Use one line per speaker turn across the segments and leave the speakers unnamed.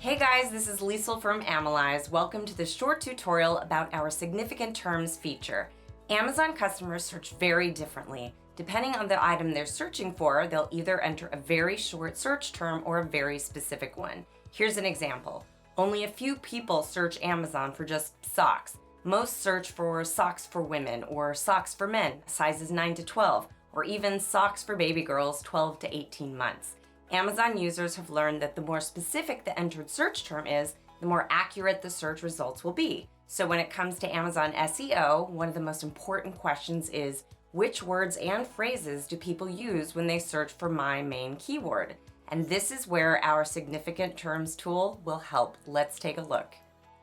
Hey guys, this is Liesl from AMALYZE. Welcome to this short tutorial about our significant terms feature. Amazon customers search very differently. Depending on the item they're searching for, they'll either enter a very short search term or a very specific one. Here's an example. Only a few people search Amazon for just socks. Most search for socks for women or socks for men, sizes 9 to 12, or even socks for baby girls 12 to 18 months. Amazon users have learned that the more specific the entered search term is, the more accurate the search results will be. So when it comes to Amazon SEO, one of the most important questions is, which words and phrases do people use when they search for my main keyword? And this is where our significant terms tool will help. Let's take a look.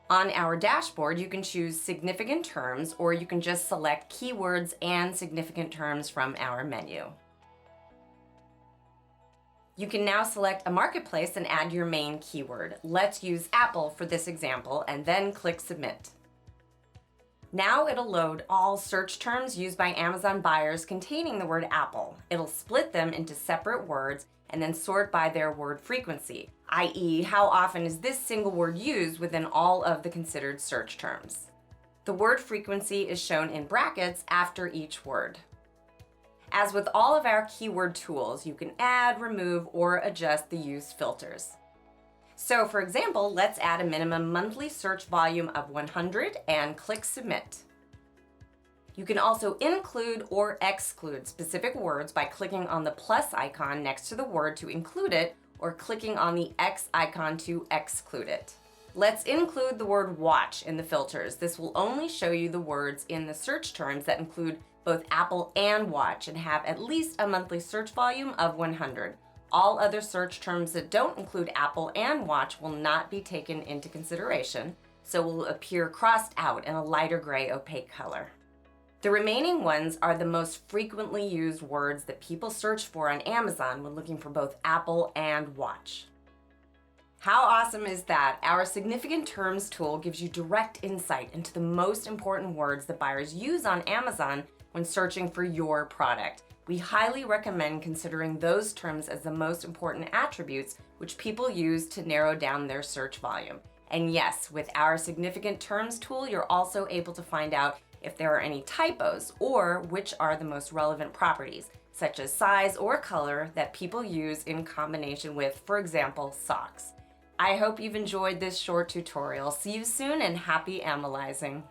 On our dashboard, you can choose significant terms, or you can just select keywords and significant terms from our menu. You can now select a marketplace and add your main keyword. Let's use Apple for this example and then click Submit. Now it'll load all search terms used by Amazon buyers containing the word Apple. It'll split them into separate words and then sort by their word frequency, i.e., how often is this single word used within all of the considered search terms. The word frequency is shown in brackets after each word. As with all of our keyword tools, you can add, remove, or adjust the used filters. So for example, let's add a minimum monthly search volume of 100 and click Submit. You can also include or exclude specific words by clicking on the plus icon next to the word to include it, or clicking on the X icon to exclude it. Let's include the word watch in the filters. This will only show you the words in the search terms that include both Apple and watch and have at least a monthly search volume of 100. All other search terms that don't include Apple and watch will not be taken into consideration, so will appear crossed out in a lighter gray opaque color. The remaining ones are the most frequently used words that people search for on Amazon when looking for both Apple and watch. How awesome is that? Our significant terms tool gives you direct insight into the most important words that buyers use on Amazon when searching for your product. We highly recommend considering those terms as the most important attributes which people use to narrow down their search volume. And yes, with our significant terms tool, you're also able to find out if there are any typos or which are the most relevant properties, such as size or color, that people use in combination with, for example, socks. I hope you've enjoyed this short tutorial. See you soon and happy AMALYZing.